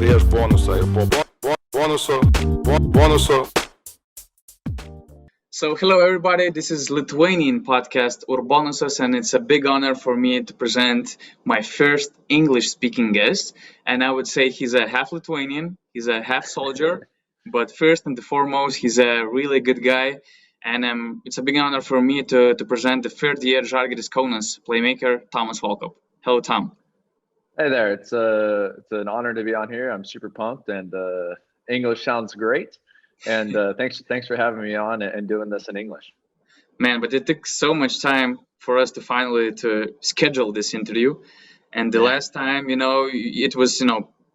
prieš bonusą ir po bonuso. So hello everybody, this is Lithuanian podcast urBONUSas, and it's a big honor for me to present my first English speaking guest. And I would say he's a half Lithuanian, he's a half soldier, but first and foremost, he's a really good guy. And it's a big honor for me to present the third year Žalgiris Kaunas playmaker, Th.Walkupo. Hello, Tom. Hey there, it's an honor to be on here. I'm super pumped, and English sounds great. And thanks for having me on and doing this in English. Man, but it took so much time for us to finally to schedule this interview. And the last time, it was,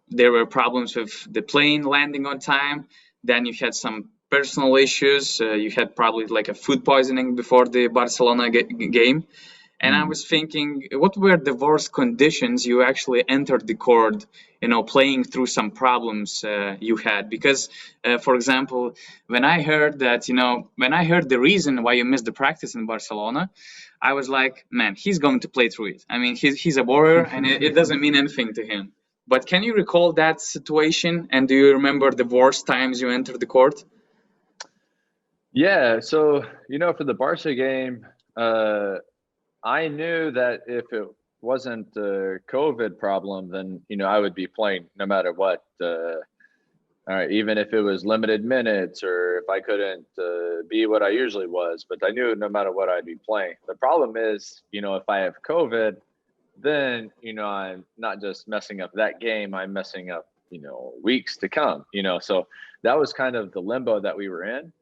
there were problems with the plane landing on time. Then you had some personal issues. You had probably like a food poisoning before the Barcelona game. And I was thinking, what were the worst conditions you actually entered the court, playing through some problems you had? Because, for example, when I heard the reason why you missed the practice in Barcelona, I was like, man, he's going to play through it. I mean, he's a warrior, and it doesn't mean anything to him. But can you recall that situation? And do you remember the worst times you entered the court? Yeah, so, for the Barca game, I knew that if it wasn't a COVID problem, then, I would be playing no matter what. Even if it was limited minutes or if I couldn't be what I usually was. But I knew no matter what I'd be playing. The problem is, if I have COVID, then, I'm not just messing up that game, I'm messing up, weeks to come, So that was kind of the limbo that we were in.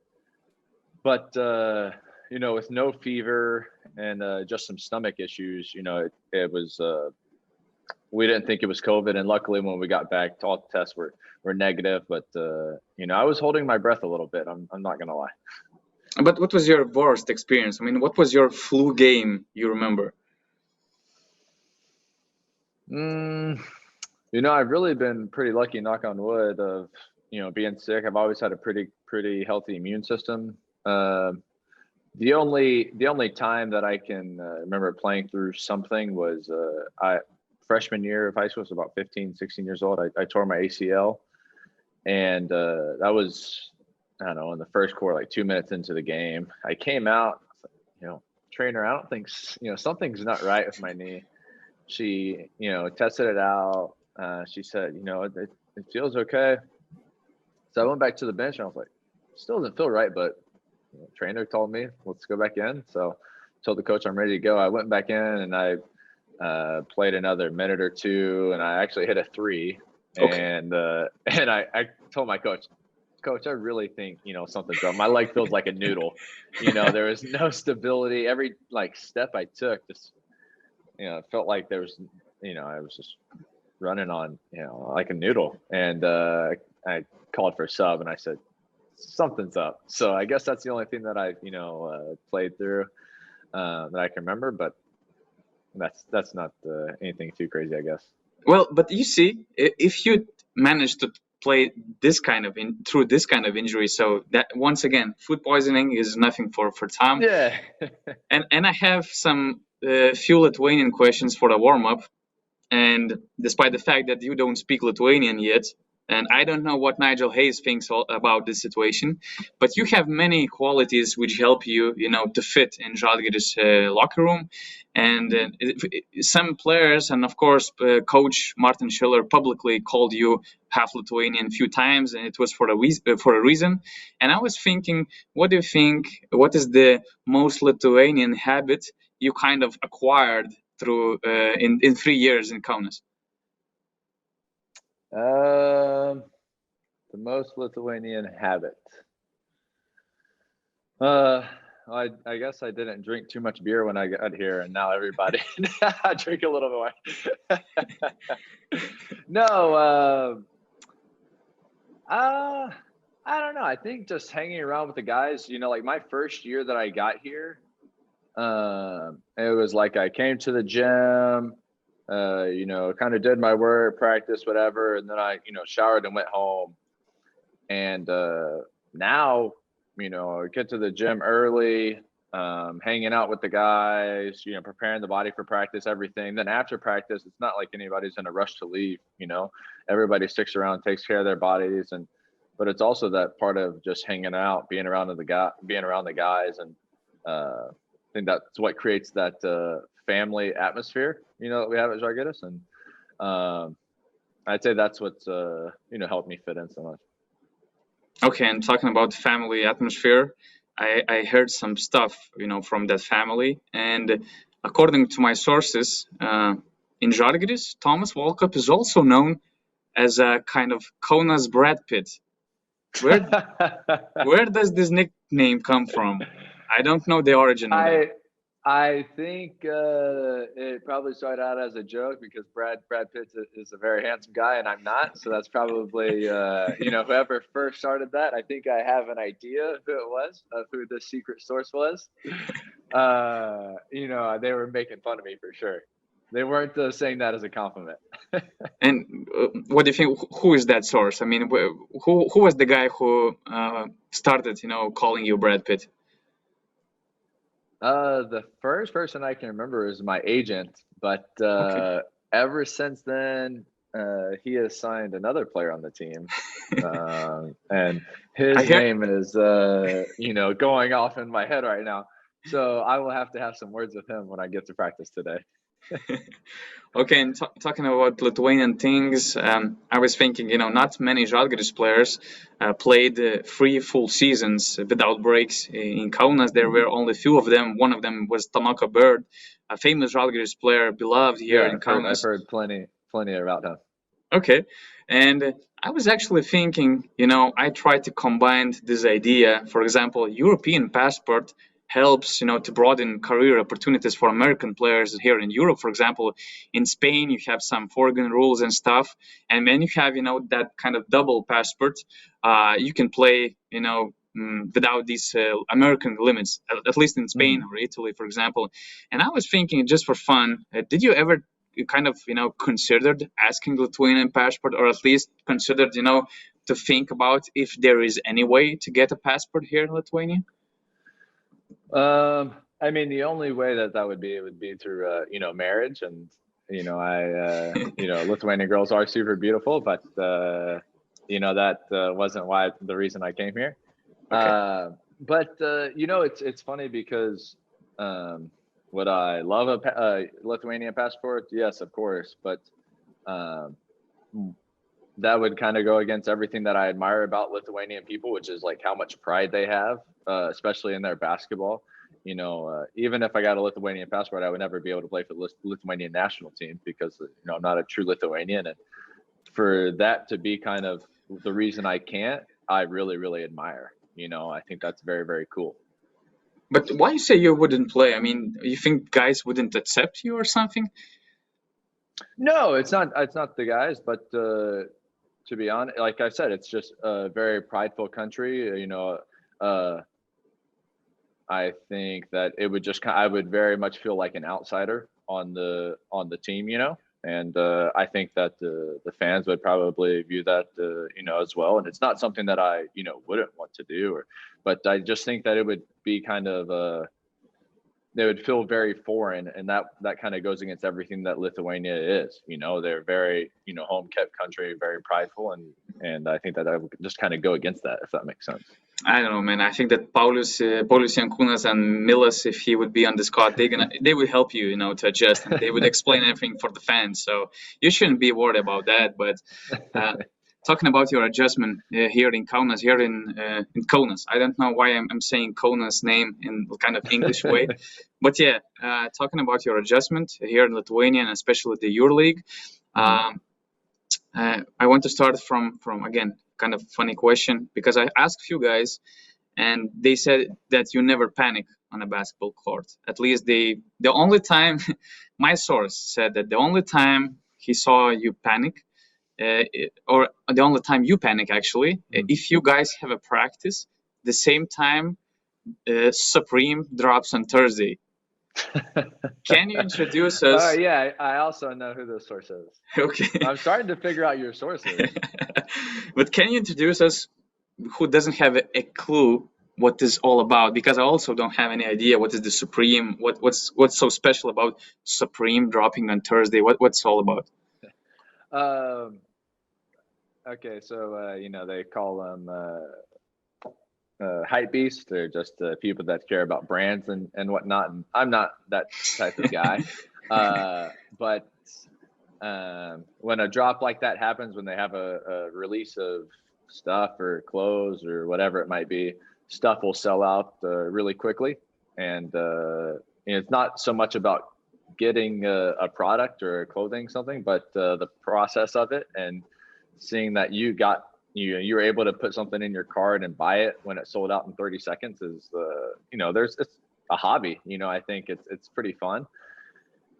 But, with no fever and just some stomach issues, it was, we didn't think it was COVID. And luckily when we got back, all the tests were negative. But, I was holding my breath a little bit. I'm not going to lie. But what was your worst experience? I mean, what was your flu game you remember? I've really been pretty lucky, knock on wood, of, being sick. I've always had a pretty healthy immune system. The only time that I can remember playing through something was freshman year of high school. I was about 15, 16 years old. I tore my ACL, and that was, I don't know, in the first quarter, like 2 minutes into the game. I came out, trainer, I don't think, something's not right with my knee. She, tested it out. She said, it feels okay. So I went back to the bench and I was like, still doesn't feel right, but trainer told me, let's go back in. So told the coach I'm ready to go. I went back in and I played another minute or two, and I actually hit a 3. Okay. And I told my coach, I really think, something's wrong. My leg feels like a noodle. There was no stability. Every step I took just, it felt like there was, I was just running on, like a noodle. And I called for a sub and I said, something's up. So I guess that's the only thing that I, played through that I can remember, but that's not anything too crazy, I guess. Well, but you see, if you manage to play through this kind of injury, so that once again, food poisoning is nothing for Tom. Yeah. and I have some few Lithuanian questions for the warm up, and despite the fact that you don't speak Lithuanian yet, and I don't know what Nigel Hayes thinks about this situation, but you have many qualities which help you, to fit in Žalgiris locker room. And some players, and of course, coach M.Schillerio publicly called you half Lithuanian a few times, and it was for a reason. And I was thinking, what do you think? What is the most Lithuanian habit you kind of acquired through in 3 years in Kaunas? The most Lithuanian habit. I guess I didn't drink too much beer when I got here, and now everybody I drink a little bit more. No, I don't know. I think just hanging around with the guys, like my first year that I got here, it was like I came to the gym, kind of did my work, practice, whatever. And then I, showered and went home. And now, I get to the gym early, hanging out with the guys, preparing the body for practice, everything. Then after practice, it's not like anybody's in a rush to leave, everybody sticks around, takes care of their bodies. But it's also that part of just hanging out, being around the guys. And I think that's what creates that family atmosphere, that we have at Žalgiris. And I'd say that's what's, helped me fit in so much. Okay, and talking about family atmosphere, I heard some stuff, from that family, and according to my sources, in Žalgiris, Th.Walkup is also known as a kind of Kaunas Brad Pitt. Where does this nickname come from? I don't know the origin of that. I think it probably started out as a joke because Brad Pitt is a very handsome guy and I'm not. So that's probably, whoever first started that. I think I have an idea who it was, of who the secret source was. They were making fun of me for sure. They weren't saying that as a compliment. And what do you think? Who is that source? I mean, who was the guy who started, calling you Brad Pitt? The first person I can remember is my agent, but ever since then, he has signed another player on the team, and his name is, going off in my head right now. So I will have to have some words with him when I get to practice today. Okay, and talking about Lithuanian things, I was thinking, not many Žalgiris players played 3 full seasons without breaks. In Kaunas, there were only few of them. One of them was Tamaka Bird, a famous Žalgiris player, beloved here in Kaunas. I've heard plenty about him. Okay, and I was actually thinking, I tried to combine this idea. For example, European passport helps, to broaden career opportunities for American players here in Europe. For example, in Spain, you have some foreign rules and stuff. And when you have, that kind of double passport, you can play, without these American limits, at least in Spain or Italy, for example. And I was thinking, just for fun, did you ever kind of, considered asking Lithuanian passport, or at least considered, to think about if there is any way to get a passport here in Lithuania? I mean, the only way that would be through, marriage. And, Lithuanian girls are super beautiful, but, that wasn't the reason I came here. Okay. But it's funny because, would I love a Lithuanian passport? Yes, of course. But, that would kind of go against everything that I admire about Lithuanian people, which is like how much pride they have, especially in their basketball. Even if I got a Lithuanian passport, I would never be able to play for the Lithuanian national team because, I'm not a true Lithuanian. And for that to be kind of the reason I can't, I really, really admire. I think that's very, very cool. But why you say you wouldn't play? I mean, you think guys wouldn't accept you or something? No, it's not the guys, but to be honest, like I said, it's just a very prideful country. I think that it would I would very much feel like an outsider on the team, and I think that the fans would probably view that, as well. And it's not something that I, wouldn't want to do, but I just think that it would be kind of, they would feel very foreign, and that kind of goes against everything that Lithuania is. They're very, home kept country, very prideful, and I think that would just kind of go against that, if that makes sense. I don't know, man. I think that Paulius Jankūnas and Milas, if he would be on the squad, they would help you, to adjust. And they would explain everything for the fans. So you shouldn't be worried about that. But talking about your adjustment here in Kaunas, in Kaunas, I don't know why I'm saying Kaunas name in kind of English way, but yeah, talking about your adjustment here in Lithuania, and especially the EuroLeague, I want to start from again, kind of funny question, because I asked a few guys and they said that you never panic on a basketball court. At least the only time, my source said that the only time he saw you panic, or the only time you panic actually, if you guys have a practice the same time Supreme drops on Thursday. Can you introduce us? Yeah, I also know who the source is. Okay. I'm starting to figure out your sources. But can you introduce us, who doesn't have a clue what this all about, because I also don't have any idea what is the Supreme, what's so special about Supreme dropping on Thursday. What's all about? Okay, so you know, they call them hype beasts. They're just people that care about brands and whatnot. And I'm not that type of guy. But when a drop like that happens, when they have a release of stuff or clothes or whatever it might be, stuff will sell out really quickly. And it's not so much about getting a product or clothing something, but the process of it, and seeing that you were able to put something in your cart and buy it when it sold out in 30 seconds is you know, it's a hobby. You know, I think it's pretty fun.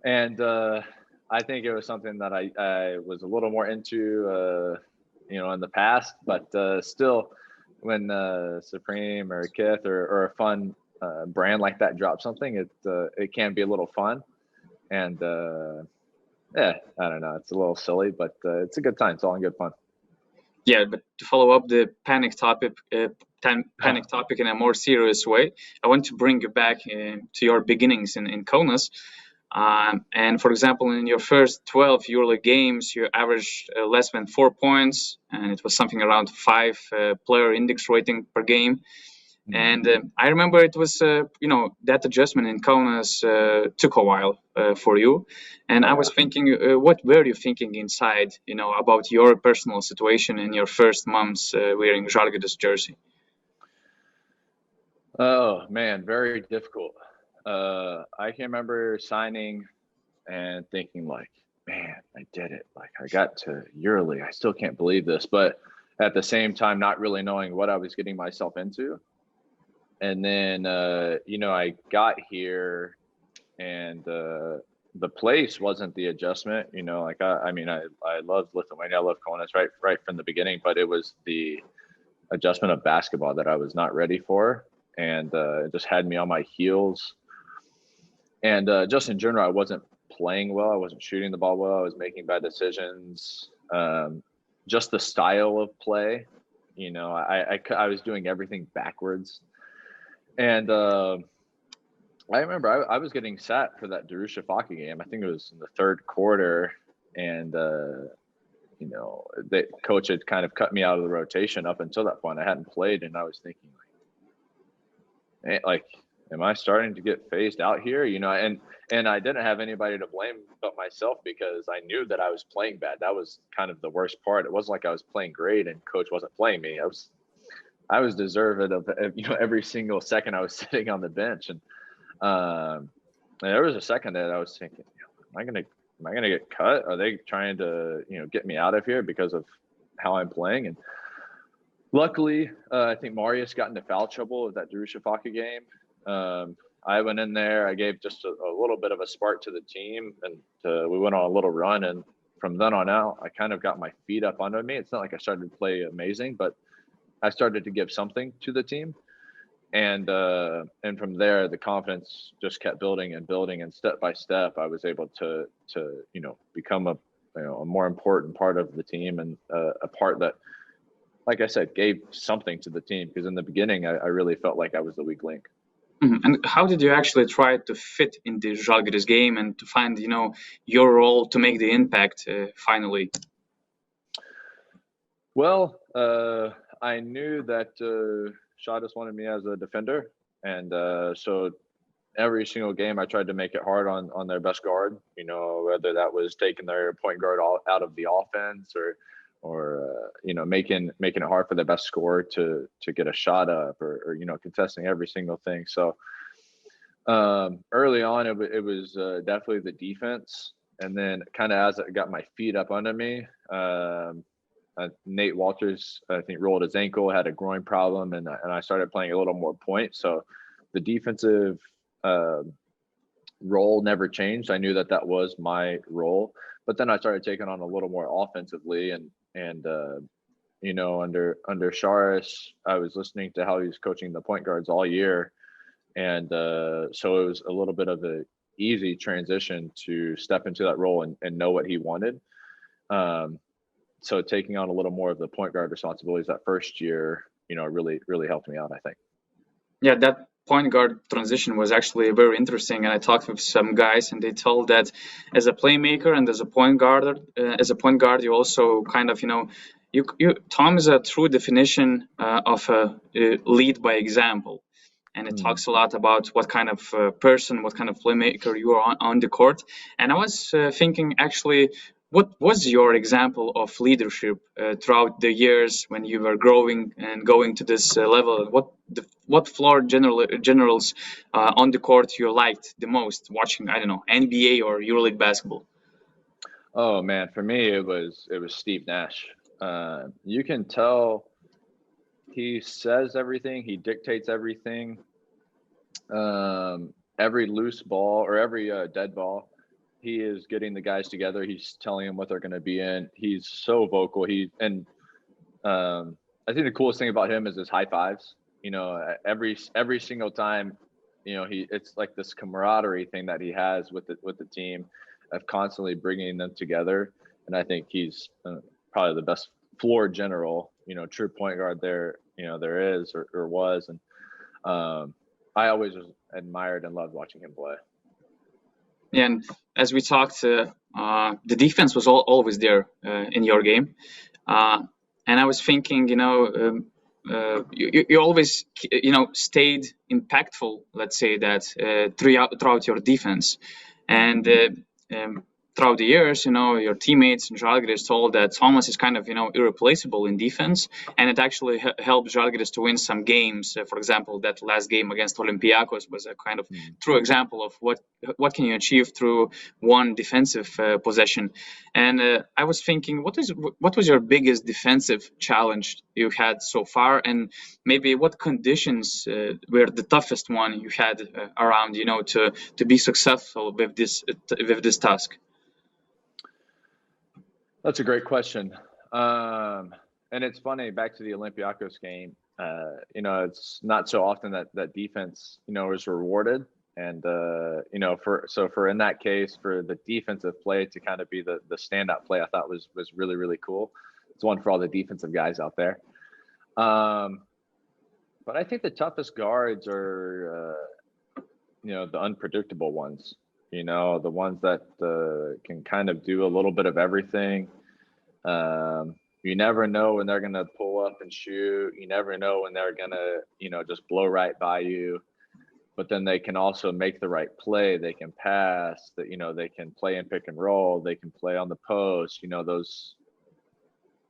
And I think it was something that I was a little more into you know, in the past, but still, when Supreme or Kith or a fun brand like that drops something, it can be a little fun. And yeah, I don't know, it's a little silly, but it's a good time. It's all in good fun. Yeah, but to follow up the panic topic in a more serious way, I want to bring you back to your beginnings in Kaunas. And for example, in your first 12 EuroLeague games, you averaged less than 4 points, and it was something around 5 player index rating per game. And I remember it was, you know, that adjustment in Kaunas took a while for you. And I was thinking, what were you thinking inside, you know, about your personal situation in your first months wearing Žalgirio's jersey? Oh man, very difficult. I can remember signing and thinking like, man, I did it. Like, I got to EuroLeague. I still can't believe this. But at the same time, not really knowing what I was getting myself into. And then, you know, I got here and the place wasn't the adjustment. You know, like, I mean, I loved Lithuania. I loved Kaunas right from the beginning. But it was the adjustment of basketball that I was not ready for. And it just had me on my heels. And just in general, I wasn't playing well. I wasn't shooting the ball well. I was making bad decisions. Just the style of play, you know, I was doing everything backwards. And I remember I was getting sat for that Th.Walkupo game. I think it was in the third quarter. And, you know, the coach had kind of cut me out of the rotation up until that point. I hadn't played. And I was thinking, like, am I starting to get phased out here? You know, and I didn't have anybody to blame but myself, because I knew that I was playing bad. That was kind of the worst part. It wasn't like I was playing great and coach wasn't playing me. I was deserving of, you know, every single second I was sitting on the bench. And there was a second that I was thinking, am I gonna get cut? Are they trying to, you know, get me out of here because of how I'm playing? And luckily, I think Marius got into foul trouble with that Th.Walkupo game. I went in there, I gave just a little bit of a spark to the team, and we went on a little run. And from then on out, I kind of got my feet up under me. It's not like I started to play amazing, but I started to give something to the team. And from there, the confidence just kept building and building. And step by step, I was able to you know, become a more important part of the team, and a part that, like I said, gave something to the team. Because in the beginning, I really felt like I was the weak link. And how did you actually try to fit in the Žalgirio's game and to find, you know, your role to make the impact finally? Well, I knew that Šaro wanted me as a defender, and so every single game I tried to make it hard on their best guard. You know, whether that was taking their point guard out of the offense, or you know, making it hard for the best scorer to get a shot up, or you know, contesting every single thing. So early on, it was definitely the defense, and then kind of as I got my feet up under me, Nate Walters, I think, rolled his ankle, had a groin problem, and I started playing a little more point. So the defensive role never changed. I knew that was my role, but then I started taking on a little more offensively, and you know, under Šaro, I was listening to how he was coaching the point guards all year, and so it was a little bit of a easy transition to step into that role and know what he wanted. So taking on a little more of the point guard responsibilities that first year, you know, really helped me out, I think. Yeah, that point guard transition was actually very interesting, and I talked with some guys, and they told that as a playmaker and as a point guard, you also kind of, Tom is a true definition of a lead by example, and it talks a lot about what kind of person, what kind of playmaker you are on the court. And I was thinking, actually, what was your example of leadership throughout the years when you were growing and going to this level? What floor generals on the court you liked the most watching? I don't know, NBA or EuroLeague basketball. Oh man, for me it was Steve Nash. You can tell he says everything, he dictates everything. Every loose ball or every dead ball, he is getting the guys together. He's telling them what they're going to be in. He's so vocal. I think the coolest thing about him is his high fives. Every single time, it's like this camaraderie thing that he has with the team of constantly bringing them together. And I think he's probably the best floor general, true point guard there is or was. And I always admired and loved watching him play. And as we talked, the defense was always there in your game. And I was thinking, you always, stayed impactful, let's say that, throughout your defense. And throughout the years, your teammates in Žalgiris told that Tomas is kind of, irreplaceable in defense, and it actually helped Žalgiris to win some games. For example, that last game against Olympiacos was a kind of true example of what can you achieve through one defensive possession. And I was thinking, what was your biggest defensive challenge you had so far, and maybe what conditions were the toughest one you had around, to be successful with this task? That's a great question. And it's funny, back to the Olympiacos game, it's not so often that defense, is rewarded. And, for in that case, for the defensive play to kind of be the standout play, I thought was really, really cool. It's one for all the defensive guys out there. But I think the toughest guards are, the unpredictable ones. The ones that can kind of do a little bit of everything. You never know when they're going to pull up and shoot. You never know when they're going to, just blow right by you. But then they can also make the right play. They can pass, that, they can play in pick and roll. They can play on the post. Those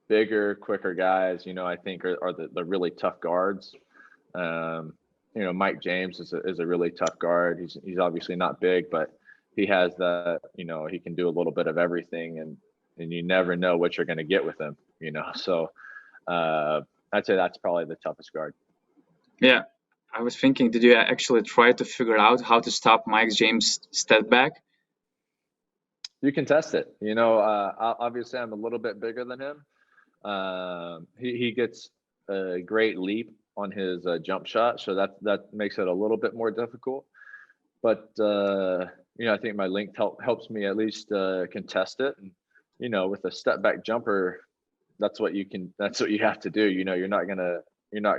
bigger, quicker guys, I think are the really tough guards. Mike James is a really tough guard. He's obviously not big, but he has that, he can do a little bit of everything, and you never know what you're going to get with him, So I'd say that's probably the toughest guard. Yeah. I was thinking, did you actually try to figure out how to stop Mike James' step back? You can test it. Obviously I'm a little bit bigger than him. He gets a great leap on his jump shot, so that makes it a little bit more difficult. But I think my length helps me at least contest it. And with a step back jumper, that's what you have to do. You're not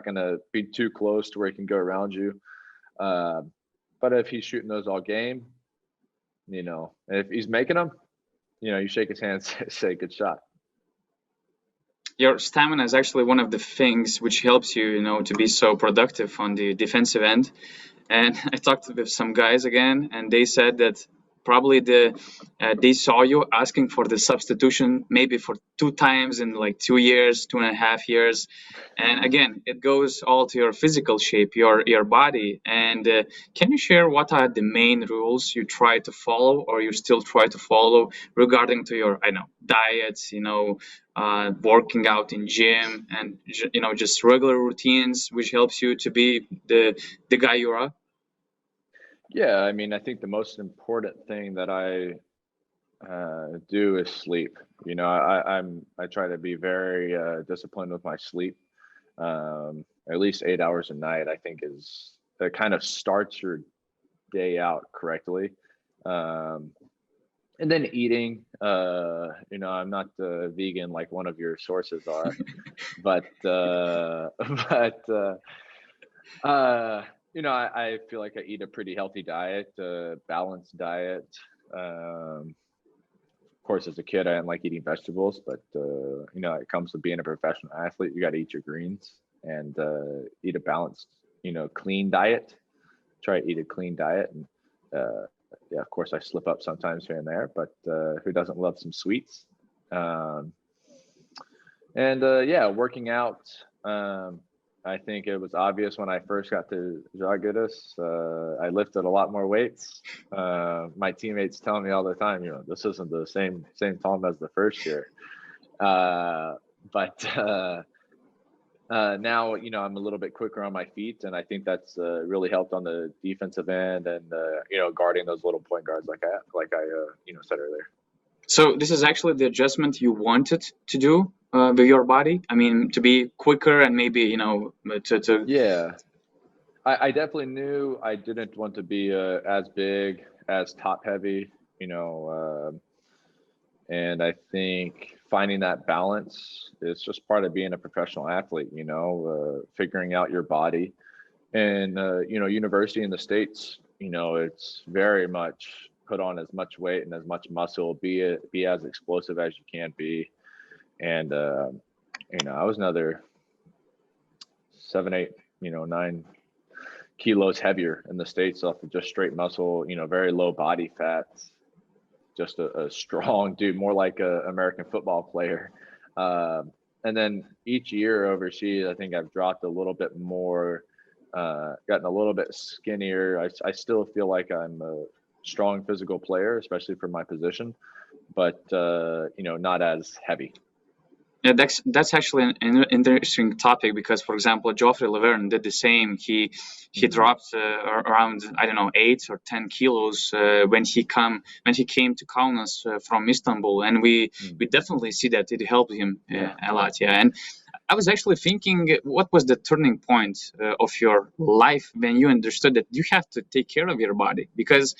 gonna be too close to where he can go around you. But if he's shooting those all game, if he's making them, you shake his hand, say good shot. Your stamina is actually one of the things which helps you, to be so productive on the defensive end. And I talked with some guys again, and they said that probably they saw you asking for the substitution maybe for 2 times in like 2 years, 2.5 years. And again, it goes all to your physical shape, your body. And can you share what are the main rules you try to follow, or you still try to follow, regarding to your, diets, working out in gym, and just regular routines, which helps you to be the guy you are? Yeah, I think the most important thing that I do is sleep. I try to be very disciplined with my sleep. At least 8 hours a night, I think, that kind of starts your day out correctly. And then eating, I'm not vegan like one of your sources are, but I feel like I eat a pretty healthy diet, balanced diet. Of course, as a kid, I didn't like eating vegetables, but it comes to being a professional athlete, you got to eat your greens and eat a balanced, clean diet. Try to eat a clean diet, and yeah, of course, I slip up sometimes here and there, but who doesn't love some sweets? Yeah, working out. I think it was obvious when I first got to Žalgiris. I lifted a lot more weights. My teammates tell me all the time, this isn't the same Tom as the first year. But now, I'm a little bit quicker on my feet, and I think that's really helped on the defensive end and guarding those little point guards like I said earlier. So this is actually the adjustment you wanted to do with your body. I mean, to be quicker and maybe to. Yeah, I definitely knew I didn't want to be as big, as top heavy, and I think finding that balance is just part of being a professional athlete, figuring out your body. And, university in the States, it's very much put on as much weight and as much muscle, be as explosive as you can be. And, I was another 7, 8, 9 kilos heavier in the States off of just straight muscle, very low body fat. Just a strong dude, more like a American football player. And then each year overseas, I think I've dropped a little bit more, gotten a little bit skinnier. I still feel like I'm a strong physical player, especially for my position, but not as heavy. Yeah, that's actually an interesting topic because, for example, Joffrey Laverne did the same. He dropped around 8 or 10 kilos when he came to Kaunas from Istanbul, and we definitely see that it helped him a lot. Yeah, and I was actually thinking, what was the turning point of your life when you understood that you have to take care of your body? Because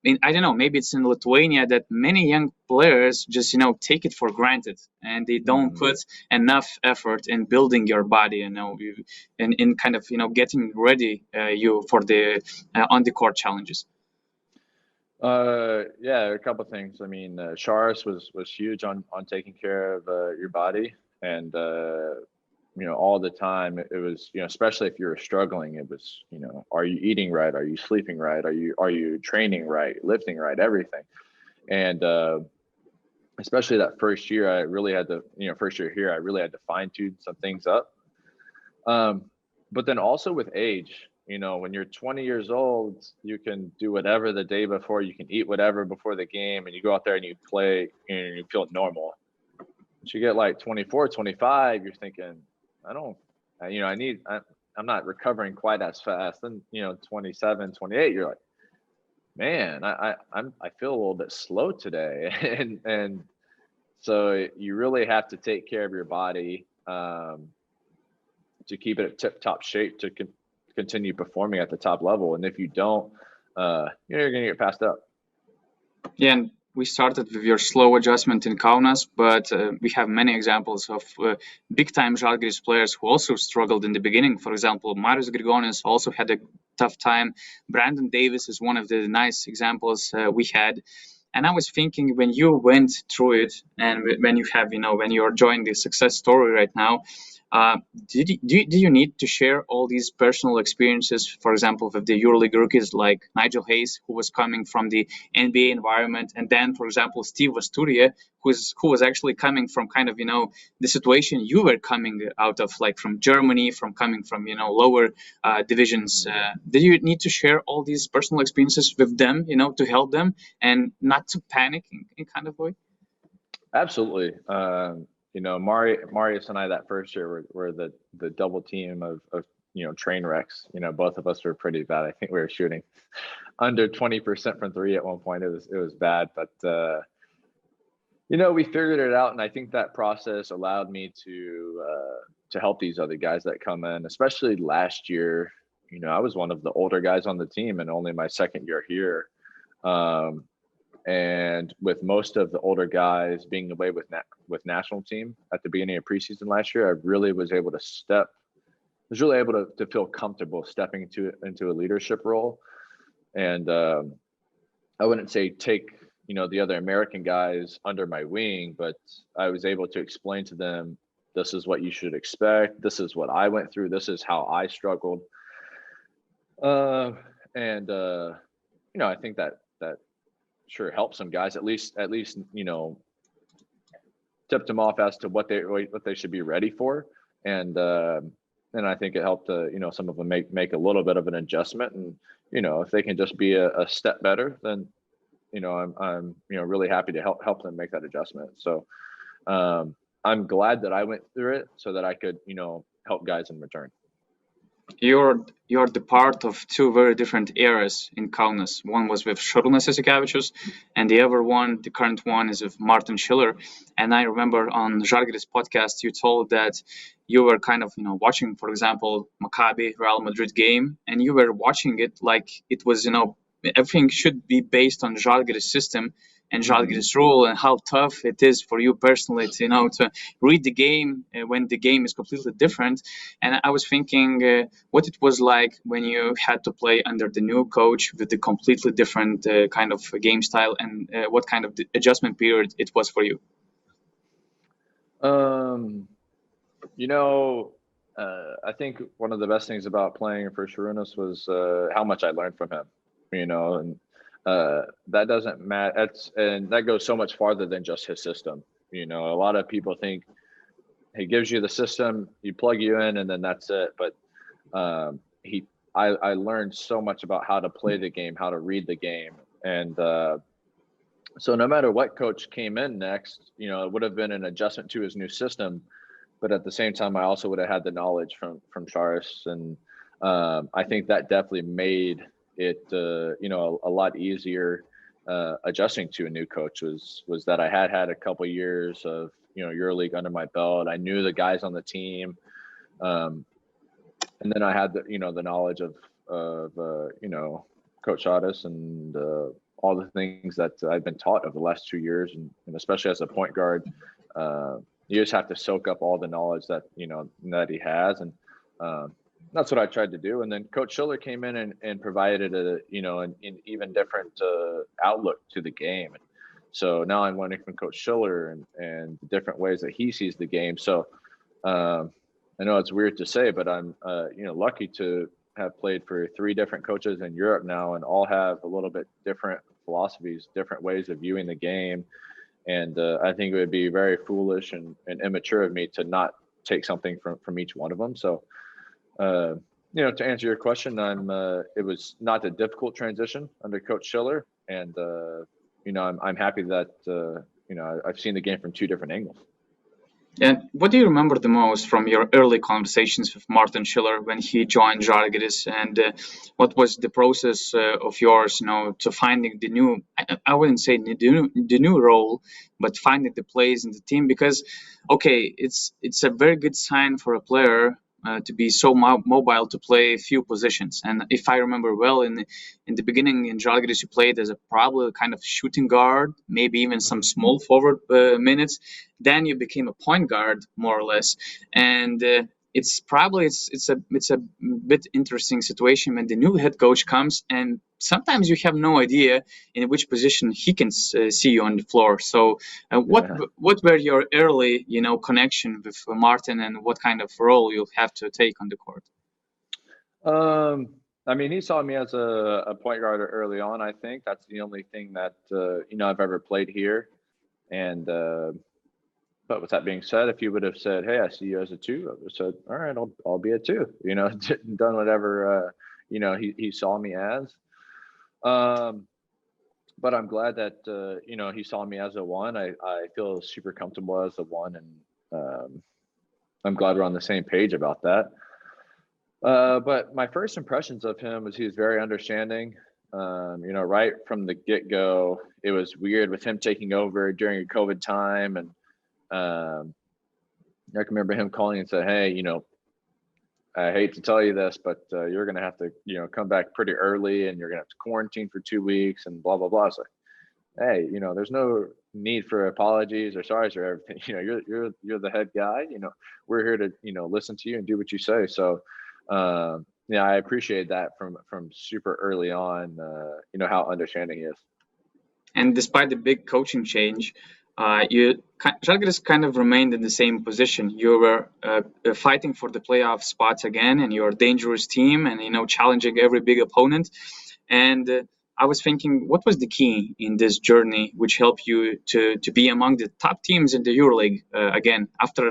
I don't know, maybe it's in Lithuania that many young players just take it for granted, and they don't put enough effort in building your body, in kind of getting ready you for the on the court challenges. Yeah, a couple of things. I mean, Šaro was huge on taking care of your body. And, all the time it was, especially if you were struggling, it was, are you eating right? Are you sleeping right? Are you training right? Lifting right? Everything. And, especially that first year, I really had to, first year here, I really had to fine tune some things up. But then also with age, when you're 20 years old, you can do whatever the day before, you can eat whatever before the game, and you go out there and you play and you feel normal. Once you get like 24, 25, you're thinking, I'm not recovering quite as fast. Then, 27, 28, you're like, man, I feel a little bit slow today. and so you really have to take care of your body to keep it at tip-top shape to continue performing at the top level. And if you don't, you're going to get passed up. Yeah, and we started with your slow adjustment in Kaunas, but we have many examples of big-time Žalgiris players who also struggled in the beginning. For example, Marius Grigonis also had a tough time. Brandon Davis is one of the nice examples we had. And I was thinking, when you went through it, and when you have, when you're enjoying the success story right now, do you need to share all these personal experiences, for example, with the EuroLeague rookies like Nigel Hayes, who was coming from the NBA environment, and then, for example, Steve Vasturia, who was actually coming from kind of, the situation you were coming out of, like from Germany, from coming from, lower divisions. Did you need to share all these personal experiences with them, to help them and not to panic in kind of way? Absolutely. Marius and I that first year were the double team of train wrecks. Both of us were pretty bad. I think we were shooting under 20% from three at one point. It was bad, but we figured it out, and I think that process allowed me to help these other guys that come in, especially last year. I was one of the older guys on the team and only my second year here. And with most of the older guys being away with national team at the beginning of preseason last year, I really was able to step was really able to feel comfortable stepping into a leadership role. And I wouldn't say take, the other American guys under my wing, but I was able to explain to them, this is what you should expect. This is what I went through. This is how I struggled. I think that sure helped some guys, at least, tipped them off as to what they should be ready for. And I think it helped, some of them make a little bit of an adjustment. And, if they can just be a step better, then, I'm really happy to help them make that adjustment. So I'm glad that I went through it so that I could, help guys in return. You're the part of two very different eras in Kaunas. One was with Šarūnas Jasikevičius, and the other one, the current one, is with M.Schillerio. And I remember on Žalgirio's podcast, you told that you were kind of, watching, for example, Maccabi Real Madrid game, and you were watching it like it was, everything should be based on Žalgirio's system and Žalgirio's rule, and how tough it is for you personally to, to read the game when the game is completely different. And I was thinking what it was like when you had to play under the new coach with the completely different kind of game style, and what kind of adjustment period it was for you. I think one of the best things about playing for Šarūnas was how much I learned from him, and that doesn't matter. And that goes so much farther than just his system. A lot of people think he gives you the system, you plug you in, and then that's it. But I learned so much about how to play the game, how to read the game. And so no matter what coach came in next, it would have been an adjustment to his new system. But at the same time, I also would have had the knowledge from Šaras. And I think that definitely made it a lot easier adjusting to a new coach. Was that I had a couple of years of EuroLeague under my belt. I knew the guys on the team, and then I had the knowledge of Coach Šaras and all the things that I've been taught over the last 2 years, and especially as a point guard, you just have to soak up all the knowledge that that he has. And that's what I tried to do. And then Coach Schiller came in and provided an even different outlook to the game. So now I'm learning from Coach Schiller and the different ways that he sees the game. So I know it's weird to say, but I'm lucky to have played for 3 different coaches in Europe now, and all have a little bit different philosophies, different ways of viewing the game. And I think it would be very foolish and immature of me to not take something from each one of them. So to answer your question, it was not a difficult transition under Coach Schiller, and I'm happy that I've seen the game from 2 different angles. And what do you remember the most from your early conversations with M.Schillerio when he joined Žalgiris, and what was the process of yours, to finding the new, I wouldn't say the new role, but finding the place in the team? Because, okay, it's a very good sign for a player to be so mobile, to play a few positions. And if I remember well, in the beginning in Žalgiris, you played as a probably kind of shooting guard, maybe even some small forward minutes. Then you became a point guard, more or less. And it's a bit interesting situation when the new head coach comes, and sometimes you have no idea in which position he can see you on the floor. So what were your early connection with Martin, and what kind of role you'll have to take on the court? He saw me as a point guard early on. I think that's the only thing that I've ever played here. And but with that being said, if you would have said, "Hey, I see you as a 2," I would have said, "All right, I'll be a 2." Done whatever he saw me as. But I'm glad that he saw me as a 1. I feel super comfortable as a 1, and I'm glad we're on the same page about that. But my first impressions of him was he was very understanding. Right from the get-go, it was weird with him taking over during a COVID time, and I can remember him calling and saying, "Hey, I hate to tell you this, but you're going to have to, come back pretty early, and you're going to have to quarantine for 2 weeks and blah, blah, blah." So, hey, there's no need for apologies or sorries or everything. You're the head guy. We're here to listen to you and do what you say. So yeah, I appreciate that from super early on. How understanding he is. And despite the big coaching change, Žalgiris kind of remained in the same position. You were fighting for the playoff spots again, and you're a dangerous team, and challenging every big opponent. And I was thinking, what was the key in this journey which helped you to be among the top teams in the EuroLeague again after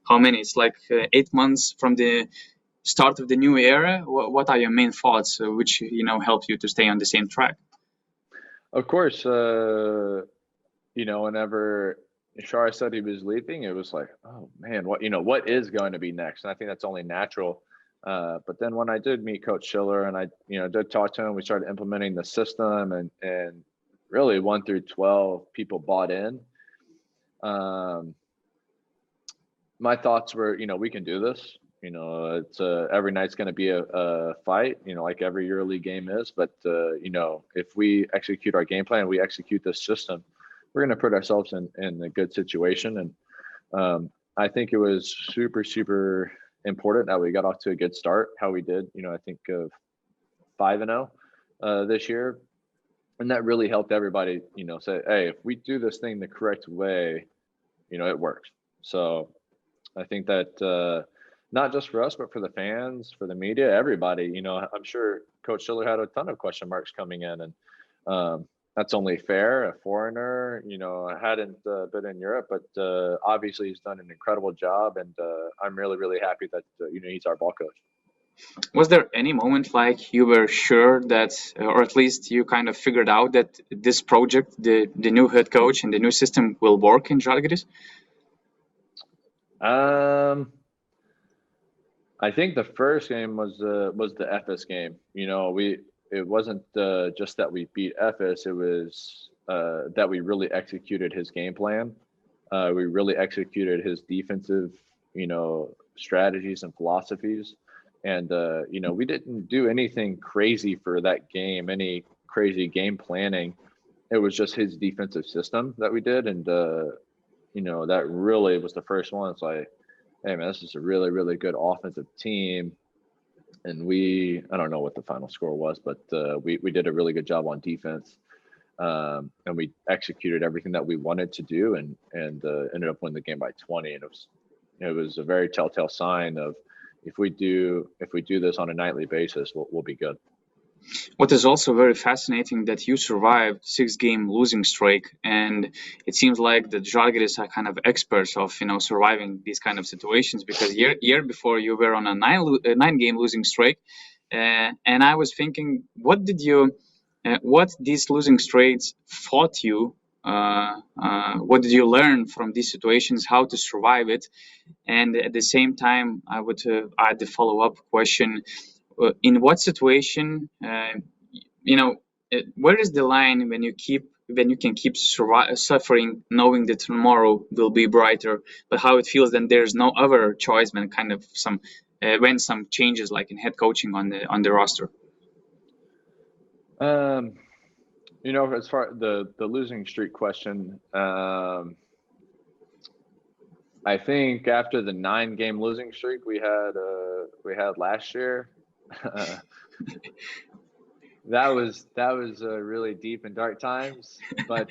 how many? It's 8 months from the start of the new era. What are your main thoughts, which helped you to stay on the same track? Of course, whenever Šaro said he was leaving, it was like, oh man, what is going to be next? And I think that's only natural. But then when I did meet Coach Schiller and I, did talk to him, we started implementing the system, and really 1 through 12 people bought in. My thoughts were, we can do this. It's every night's going to be a fight, like every EuroLeague game is. But, if we execute our game plan, we execute this system, we're going to put ourselves in a good situation. And I think it was super, super important that we got off to a good start, how we did, I think of 5-0 this year. And that really helped everybody, say, hey, if we do this thing the correct way, it works. So I think that not just for us, but for the fans, for the media, everybody, I'm sure Coach Schiller had a ton of question marks coming in, and that's only fair. A foreigner, hadn't been in Europe, but obviously he's done an incredible job, and I'm really, really happy that he's our ball coach. Was there any moment you were sure that, or at least you kind of figured out that this project, the new head coach and the new system will work in Žalgiris? I think the first game was the FS game. It wasn't just that we beat FS, it was that we really executed his game plan. We really executed his defensive, strategies and philosophies. And, we didn't do anything crazy for that game, any crazy game planning. It was just his defensive system that we did. And, that really was the first one. It's like, hey, man, this is a really, really good offensive team. And I don't know what the final score was, but we did a really good job on defense. And we executed everything that we wanted to do, and ended up winning the game by 20. And it was a very telltale sign of if we do this on a nightly basis, we'll be good. What is also very fascinating that you survived 6-game losing streak, and it seems like the Žalgiris are kind of experts of surviving these kind of situations, because year before you were on a 9-game losing streak, and I was thinking, what these losing streaks taught you? What did you learn from these situations? How to survive it? And at the same time, I would add the follow-up question. In what situation, where is the line when you can keep suffering, knowing that tomorrow will be brighter, but how it feels then there's no other choice when when some changes like in head coaching on the roster? As far the losing streak question, I think after the 9-game losing streak we had last year, that was really deep and dark times. But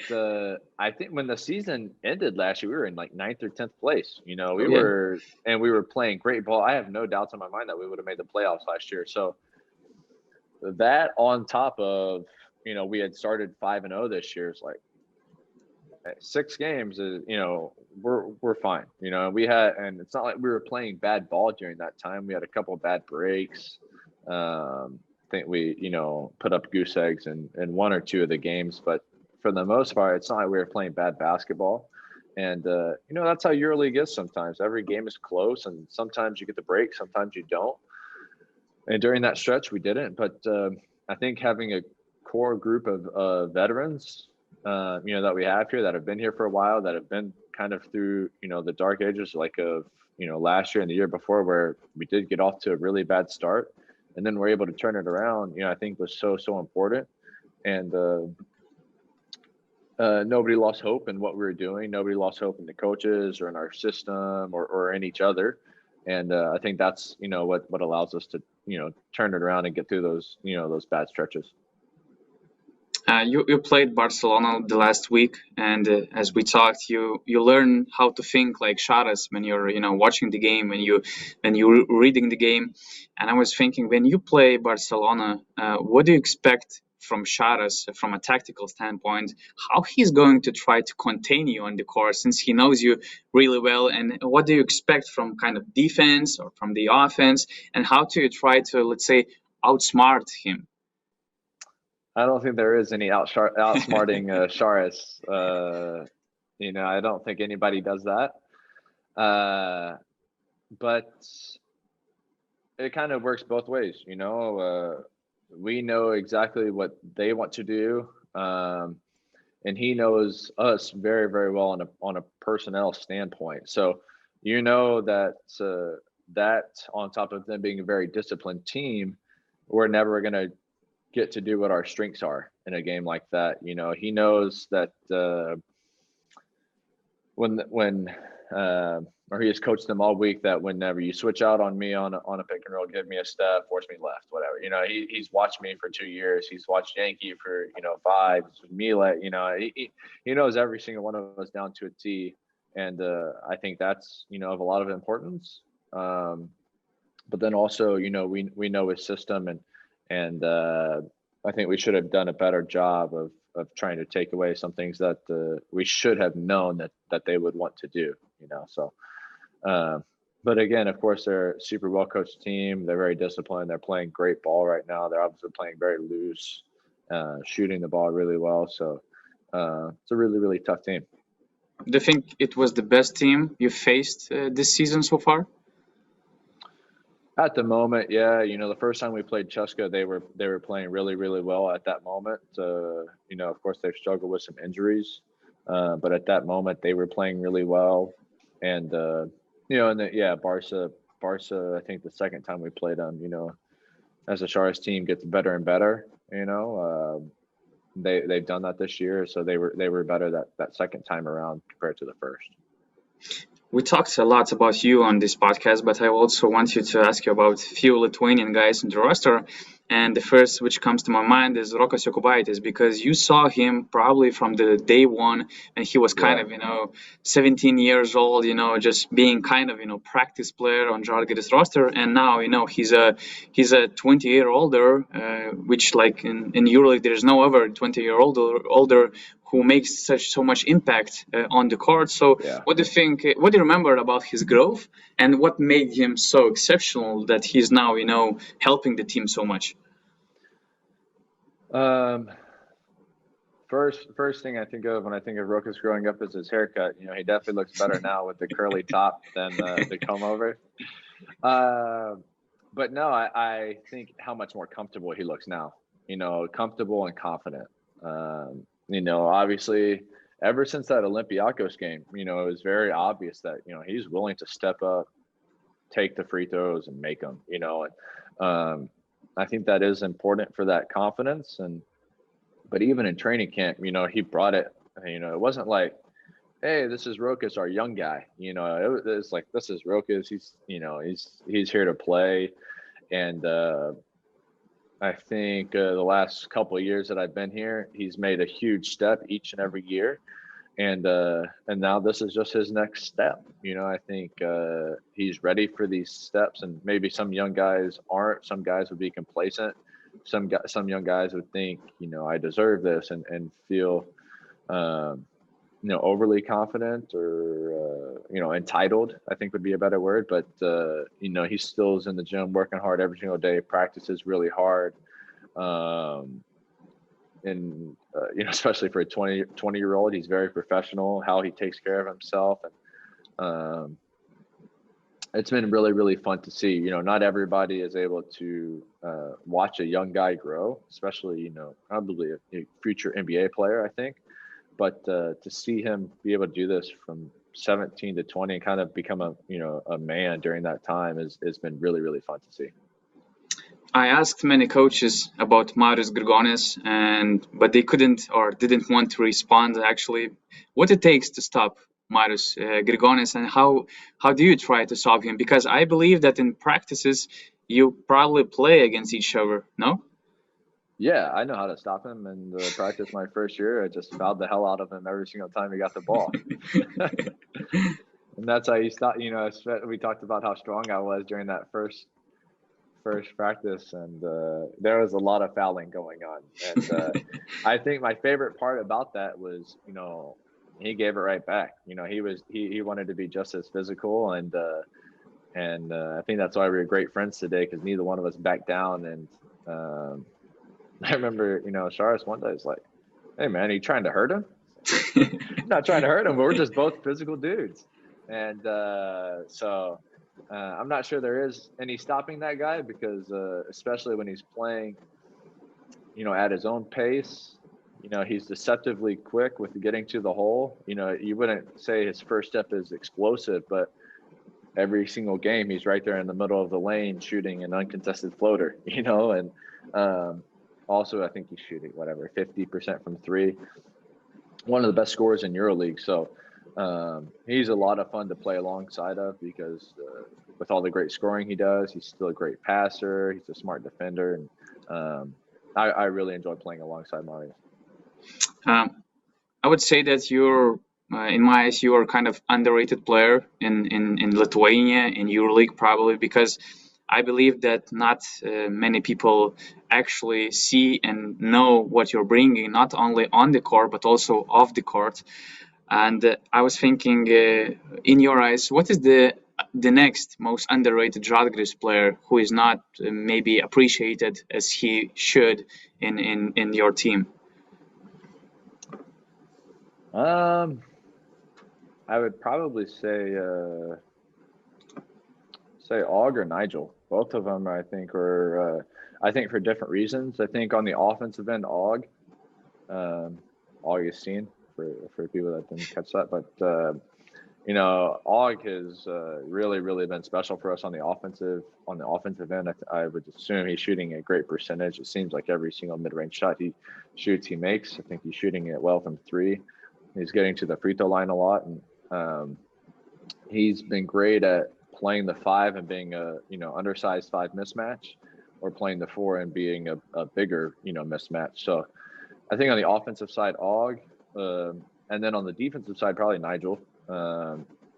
I think when the season ended last year, we were in 9th or 10th place. We were playing great ball. I have no doubts in my mind that we would have made the playoffs last year. So that on top of we had started 5-0 this year, it's like 6 games is we're fine. And it's not like we were playing bad ball during that time. We had a couple of bad breaks. I think we put up goose eggs in 1 or 2 of the games, but for the most part, it's not like we were playing bad basketball. And that's how EuroLeague is sometimes. Every game is close, and sometimes you get the break, sometimes you don't. And during that stretch, we didn't. But I think having a core group of veterans, that we have here, that have been here for a while, that have been kind of through, the dark ages of last year and the year before, where we did get off to a really bad start, and then we're able to turn it around, I think was so important. And nobody lost hope in what we were doing. Nobody lost hope in the coaches or in our system or in each other. And I think that's, what allows us to, turn it around and get through those, those bad stretches. You played Barcelona the last week, and as we talked, you learn how to think like Šaras when you're watching the game, when you're reading the game. And I was thinking, when you play Barcelona, what do you expect from Šaras from a tactical standpoint? How he's going to try to contain you on the court since he knows you really well, and what do you expect from kind of defense or from the offense, and how do you try to, let's say, outsmart him? I don't think there is any outsmarting Šaras. I don't think anybody does that. But it kind of works both ways. We know exactly what they want to do, and he knows us very, very well on a personnel standpoint. So that that on top of them being a very disciplined team, we're never going to get to do what our strengths are in a game like that. He knows that or he has coached them all week that whenever you switch out on me on a pick and roll, give me a step, force me left, whatever. He's watched me for 2 years. He's watched Yankee for 5. Mila, he knows every single one of us down to a T, and I think that's of a lot of importance. But then also we know his system, and I think we should have done a better job of trying to take away some things that we should have known that they would want to do, So, but again, of course, they're a super well coached team. They're very disciplined. They're playing great ball right now. They're obviously playing very loose, shooting the ball really well. So it's a really, really tough team. Do you think it was the best team you faced this season so far? At the moment, yeah. The first time we played Cheska, they were playing really, really well at that moment. Of course, they've struggled with some injuries, but at that moment they were playing really well. And Barca. I think the second time we played them, as a Šaras team gets better and better. They've done that this year, so they were better that second time around compared to the first. We talked a lot about you on this podcast, but I also want you to ask you about a few Lithuanian guys in the roster. And the first which comes to my mind is R.Jokubaitis, because you saw him probably from the day one, and he was kind of, 17 years old, just being kind of, practice player on Žalgirio's roster. And now, he's a 20-year older, which like in EuroLeague, there's no other 20-year older who makes so much impact on the court. So what do you think, what do you remember about his growth, and what made him so exceptional that he's now, helping the team so much? First thing I think of when I think of Rokas growing up is his haircut. He definitely looks better now with the curly top than the comb over. But no, I think how much more comfortable he looks now, comfortable and confident. Obviously ever since that Olympiacos game, it was very obvious that, he's willing to step up, take the free throws and make them, and I think that is important for that confidence. But even in training camp, he brought it. It wasn't like, hey, this is Rokas, our young guy. It's like, this is Rokas. He's here to play. And I think the last couple of years that I've been here, he's made a huge step each and every year. And now this is just his next step. I think he's ready for these steps, and maybe some young guys aren't. Some guys would be complacent. Some young guys would think, I deserve this, and feel, overly confident or, entitled, I think would be a better word. But, he still is in the gym working hard every single day, practices really hard. And, especially for a 20-year-old, he's very professional, how he takes care of himself. And it's been really, really fun to see. Not everybody is able to watch a young guy grow, especially, probably a future NBA player, I think. But to see him be able to do this from 17 to 20 and kind of become a man during that time has been really, really fun to see. I asked many coaches about Marius Grigonis, but they couldn't or didn't want to respond. Actually, what it takes to stop Marius Grigonis, and how do you try to stop him? Because I believe that in practices you probably play against each other. No? Yeah, I know how to stop him. And practice my first year, I just fouled the hell out of him every single time he got the ball. And that's how you stop. You know, we talked about how strong I was during that first practice, and there was a lot of fouling going on. And I think my favorite part about that was, you know, he gave it right back. You know, he wanted to be just as physical, and I think that's why we were great friends today, because neither one of us backed down. And I remember, you know, Sharos one day was like, "Hey man, are you trying to hurt him?" I'm not trying to hurt him, but we're just both physical dudes. And so I'm not sure there is any stopping that guy, because especially when he's playing, you know, at his own pace, you know, he's deceptively quick with getting to the hole. You know, you wouldn't say his first step is explosive, but every single game he's right there in the middle of the lane shooting an uncontested floater, you know. And also I think he's shooting 50% from three, one of the best scorers in EuroLeague. So he's a lot of fun to play alongside of, because with all the great scoring he does, he's still a great passer. He's a smart defender, and I really enjoy playing alongside Marius. I would say that you're, in my eyes, you are kind of underrated player in Lithuania, in EuroLeague, probably, because I believe that not many people actually see and know what you're bringing, not only on the court, but also off the court. And I was thinking, in your eyes, what is the next most underrated Žalgiris player who is not maybe appreciated as he should in your team? I would probably say Og or Nigel. Both of them, I think, are I think for different reasons. I think on the offensive end, Og, Augustine, for people that didn't catch that, but you know, Og has really been special for us on the offensive end. I would assume he's shooting a great percentage. It seems like every single mid-range shot he shoots, he makes. I think he's shooting it well from three. He's getting to the free throw line a lot, and he's been great at playing the five and being a, you know, undersized five mismatch, or playing the four and being a bigger, you know, mismatch. So I think on the offensive side, Og, and then on the defensive side, probably Nigel.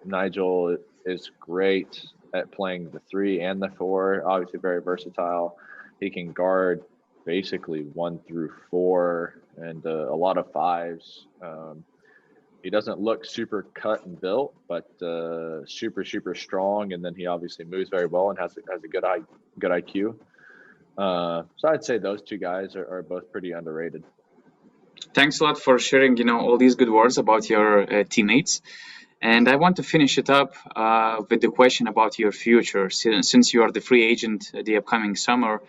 Nigel is great at playing the three and the four. Obviously very versatile. He can guard basically 1 through 4 and a lot of fives. He doesn't look super cut and built, but super strong. And then he obviously moves very well and has a good IQ. So I'd say those two guys are both pretty underrated. Thanks a lot for sharing, you know, all these good words about your teammates. And I want to finish it up with the question about your future, since you are the free agent the upcoming summer.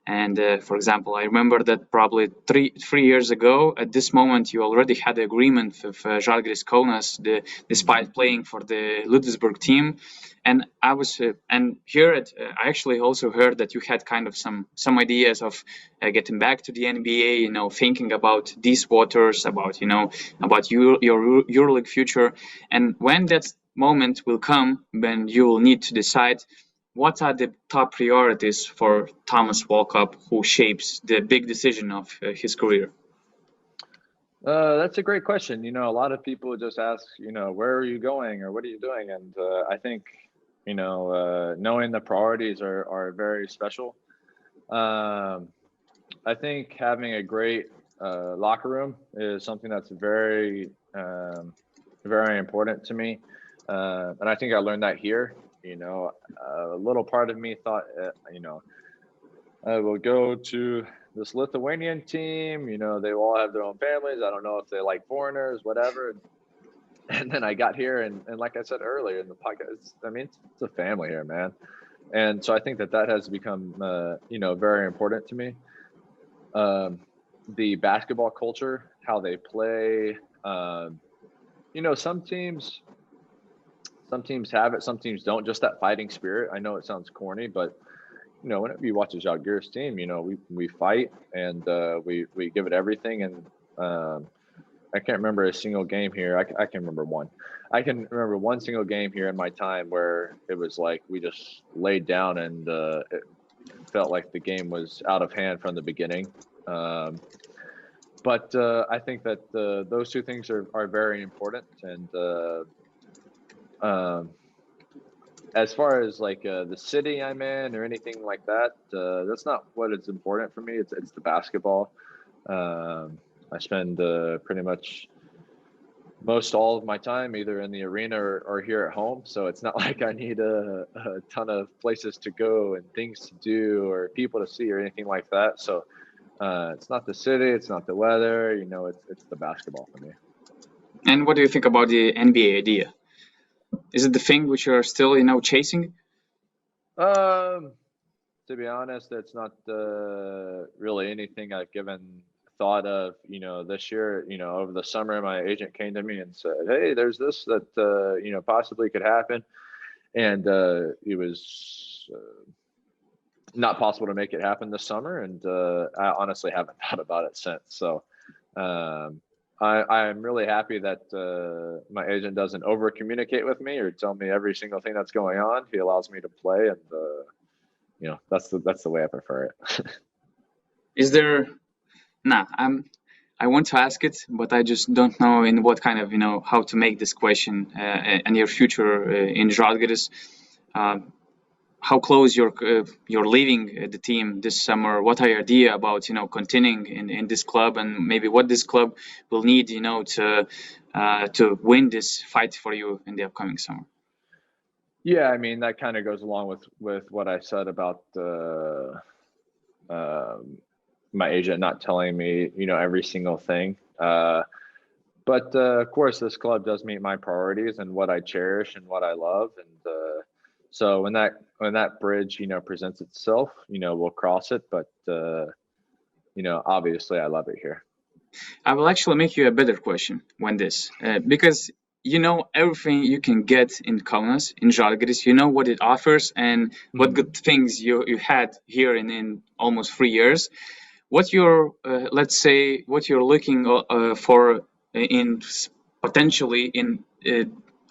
And for example, I remember that probably three years ago, at this moment, you already had an agreement with Žalgiris Kaunas, despite playing for the Ludwigsburg team. And I was, and here I actually also heard that you had kind of some ideas of getting back to the NBA, you know, thinking about these waters, about, you know, about your EuroLeague future. And when that moment will come, when you will need to decide what are the top priorities for Thomas Walkup, who shapes the big decision of his career? That's a great question. You know, a lot of people just ask, you know, where are you going or what are you doing? And I think, you know, knowing the priorities are very special. I think having a great locker room is something that's very important to me. And I think I learned that here. You know, a little part of me thought, you know, I will go to this Lithuanian team, you know, they all have their own families. I don't know if they like foreigners, whatever. And then I got here, and like I said earlier in the podcast, I mean, it's a family here, man. And so I think that has become, you know, very important to me. The basketball culture, how they play, you know, some teams have it, some teams don't, just that fighting spirit. I know it sounds corny, but whenever you watch a Žalgiris team, we fight and we give it everything. And I can't remember a single game here. I can remember one. I can remember one single game here in my time where it was like we just laid down and it felt like the game was out of hand from the beginning. But I think that those two things are very important. And as far as like the city I'm in or anything like that, that's not what is important for me. It's the basketball. I spend pretty much most all of my time either in the arena or here at home. So it's not like I need a ton of places to go and things to do or people to see or anything like that. So it's not the city, it's not the weather, it's the basketball for me. And what do you think about the NBA idea? Is it the thing which you're still, chasing? To be honest, it's not really anything I've given thought of. This year, over the summer, my agent came to me and said, "Hey, there's this that possibly could happen," and it was not possible to make it happen this summer. And I honestly haven't thought about it since. So I'm really happy that my agent doesn't over communicate with me or tell me every single thing that's going on. He allows me to play, and that's the way I prefer it. Is there? I want to ask it, but I just don't know in what kind of how to make this question and your future in Žalgiris. How close you're leaving the team this summer? What are your idea about continuing in this club, and maybe what this club will need to win this fight for you in the upcoming summer? Yeah, I mean that kind of goes along with what I said about my agent not telling me every single thing. But of course, this club does meet my priorities and what I cherish and what I love, and so when that bridge presents itself, we'll cross it. But obviously I love it here. I will actually make you a better question when this because everything you can get in Kaunas, in Žalgiris, what it offers and what good things you had here in almost 3 years. What you're let's say what you're looking for in potentially in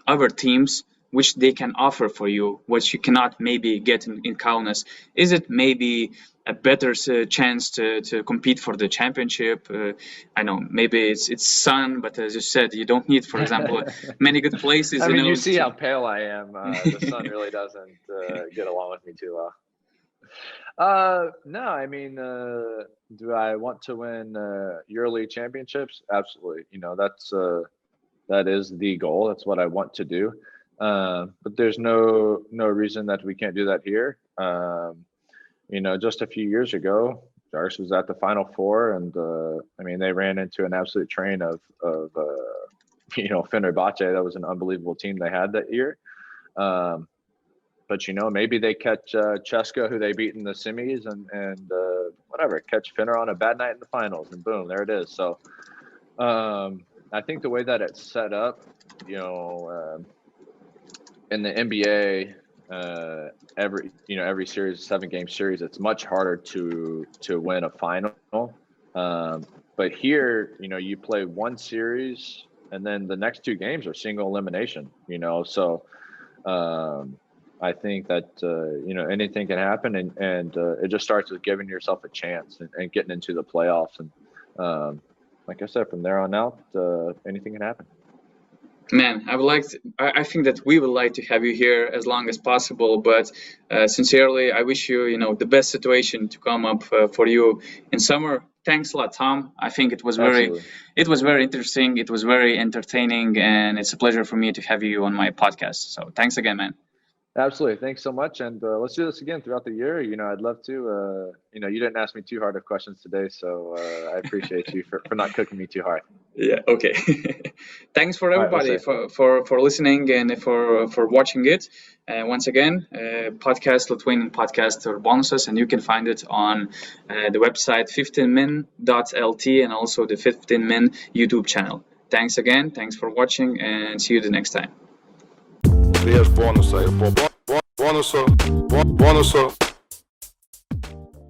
other teams, which they can offer for you, what you cannot maybe get in Kaunas. Is it maybe a better chance to compete for the championship? I know maybe it's sun, but as you said, you don't need, for example, many good places. I mean, you see how pale I am. The sun really doesn't get along with me too well. No, I mean, do I want to win yearly championships? Absolutely. That is the goal. That's what I want to do. But there's no reason that we can't do that here. Just a few years ago, Žalgiris was at the Final Four, and I mean, they ran into an absolute train of Fenerbahce. That was an unbelievable team they had that year. But maybe they catch Cheska, who they beat in the semis, and whatever, catch Fener on a bad night in the finals, and boom, there it is. So I think the way that it's set up, in the NBA, every series, 7-game series, it's much harder to win a final. But here, you play one series, and then the next 2 games are single elimination. So I think that anything can happen, and it just starts with giving yourself a chance and getting into the playoffs. And like I said, from there on out, anything can happen. Man, I think that we would like to have you here as long as possible, but sincerely, I wish you, the best situation to come up for you in summer. Thanks a lot, Tom. I think it was very interesting. It was very entertaining, and it's a pleasure for me to have you on my podcast. So thanks again, man. Absolutely. Thanks so much. And let's do this again throughout the year. I'd love to, you didn't ask me too hard of questions today, so I appreciate you for not cooking me too hard. Yeah. Okay. Thanks for everybody for listening and for watching it. Once again, podcast Lithuanian podcast urBONUSas, and you can find it on the website 15min.lt and also the 15min YouTube channel. Thanks again. Thanks for watching, and see you the next time. Prieš bonusą ir po bonuso